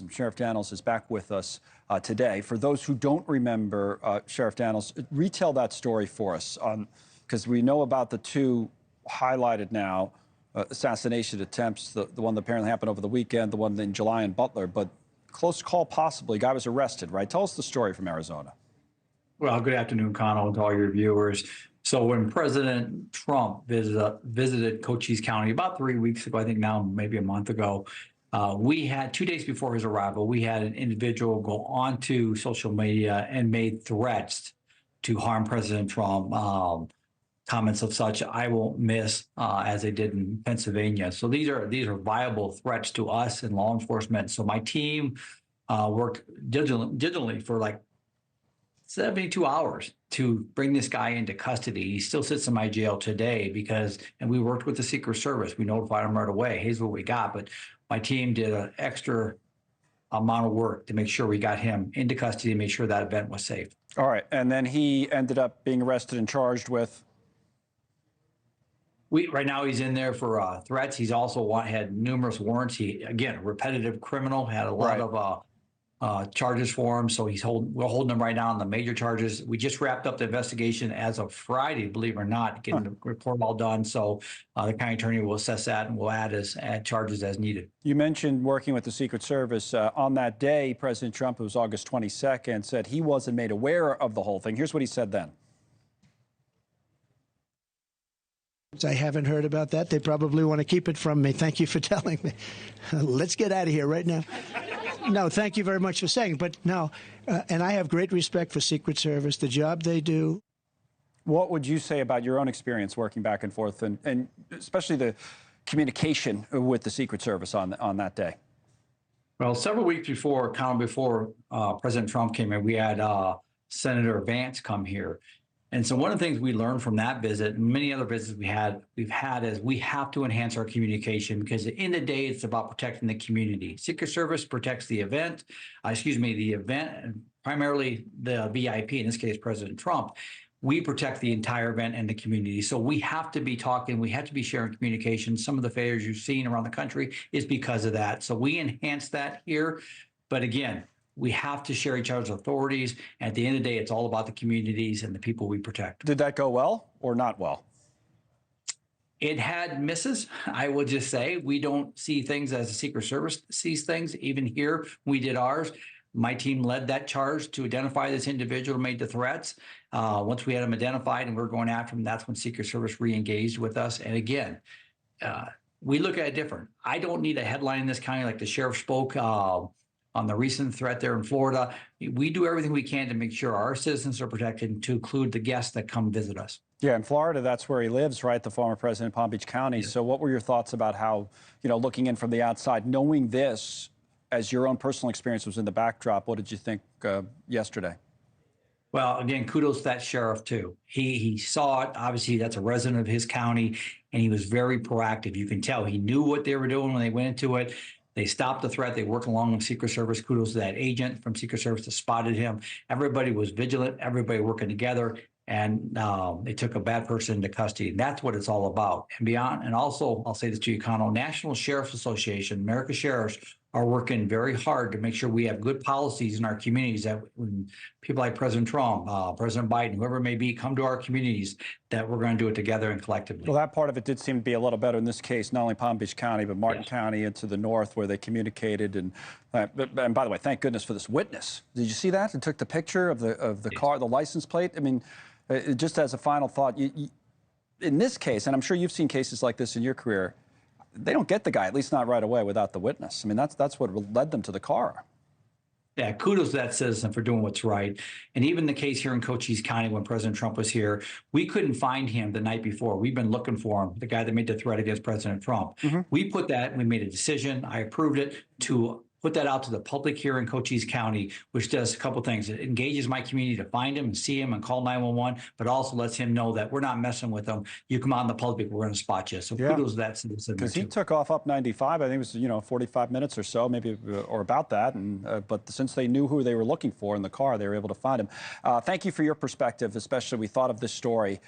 Sheriff Dannels is back with us today. For those who don't remember, Sheriff Dannels, retell that story for us, because we know about the two highlighted now, assassination attempts, the one that apparently happened over the weekend, the one in July in Butler, but close call possibly. Guy was arrested, right? Tell us the story from Arizona. Well, good afternoon, Connell, and to all your viewers. So when President Trump visited Cochise County about 3 weeks ago, I think now maybe a month ago, we had 2 days before his arrival, we had an individual go onto social media and made threats to harm President Trump. Comments of such I won't miss, as they did in Pennsylvania. So these are viable threats to us and law enforcement. So my team worked diligently for like 72 hours to bring this guy into custody. He still sits in my jail today and we worked with the Secret Service. We notified him right away. Here's what we got. But my team did an extra amount of work to make sure we got him into custody and make sure that event was safe. All right. And then he ended up being arrested and charged with? Right now he's in there for threats. He's also had numerous warrants. He, again, a repetitive criminal, had a lot of charges for him. So we're holding him right now on the major charges. We just wrapped up the investigation as of Friday, believe it or not, getting the report all done. So the county attorney will assess that and will add charges as needed. You mentioned working with the Secret Service. On that day, President Trump, it was August 22nd, said he wasn't made aware of the whole thing. Here's what he said then. I haven't heard about that. They probably want to keep it from me. Thank you for telling me. Let's get out of here right now. No, thank you very much for saying. But no, and I have great respect for Secret Service, the job they do. What would you say about your own experience working back and forth, and especially the communication with the Secret Service on that day? Well, several weeks before President Trump came in, we had Senator Vance come here. And so one of the things we learned from that visit and many other visits we've had is we have to enhance our communication, because at the end of the day, it's about protecting the community. Secret Service protects the event, and primarily the VIP, in this case, President Trump. We protect the entire event and the community. So we have to be talking, we have to be sharing communication. Some of the failures you've seen around the country is because of that. So we enhance that here. But again, we have to share each other's authorities. At the end of the day, it's all about the communities and the people we protect. Did that go well or not well? It had misses, I will just say. We don't see things as the Secret Service sees things. Even here, we did ours. My team led that charge to identify this individual who made the threats. Once we had him identified and we were going after him, that's when Secret Service re-engaged with us. And again, we look at it different. I don't need a headline in this county like the sheriff spoke on the recent threat there in Florida. We do everything we can to make sure our citizens are protected, to include the guests that come visit us. Yeah, in Florida, that's where he lives, right? The former president of Palm Beach County. Yeah. So what were your thoughts about how, looking in from the outside, knowing this as your own personal experience was in the backdrop, what did you think yesterday? Well, again, kudos to that sheriff, too. He saw it. Obviously, that's a resident of his county, and he was very proactive. You can tell he knew what they were doing when they went into it. They stopped the threat. They worked along with Secret Service. Kudos to that agent from Secret Service that spotted him. Everybody was vigilant. Everybody working together. And they took a bad person into custody. And that's what it's all about. And beyond, and also, I'll say this to you, Connell, National Sheriff's Association, America Sheriffs, are working very hard to make sure we have good policies in our communities, that when people like President Trump, President Biden, whoever it may be, come to our communities, that we're going to do it together and collectively. Well, that part of it did seem to be a little better in this case, not only Palm Beach County, but Martin County into the north, where they communicated. And by the way, thank goodness for this witness. Did you see that? It took the picture of the car, the license plate. I mean, just as a final thought, in this case, and I'm sure you've seen cases like this in your career, they don't get the guy, at least not right away, without the witness. I mean, that's what led them to the car. Yeah, kudos to that citizen for doing what's right. And even the case here in Cochise County, when President Trump was here, we couldn't find him the night before. We've been looking for him, the guy that made the threat against President Trump. We made a decision. I approved it to put that out to the public here in Cochise County, which does a couple things. It engages my community to find him and see him and call 911, but also lets him know that we're not messing with him. You come out in the public, we're going to spot you. So kudos to that citizen. Because he took off up 95, I think it was 45 minutes or so, maybe, or about that. And but since they knew who they were looking for in the car, they were able to find him. Thank you for your perspective, especially we thought of this story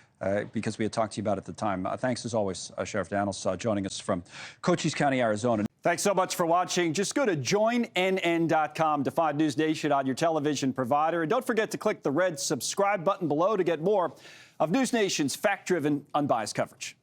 because we had talked to you about it at the time. Thanks as always, Sheriff Dannels, joining us from Cochise County, Arizona. Thanks so much for watching. Just go to joinnn.com to find News Nation on your television provider. And don't forget to click the red subscribe button below to get more of News Nation's fact-driven, unbiased coverage.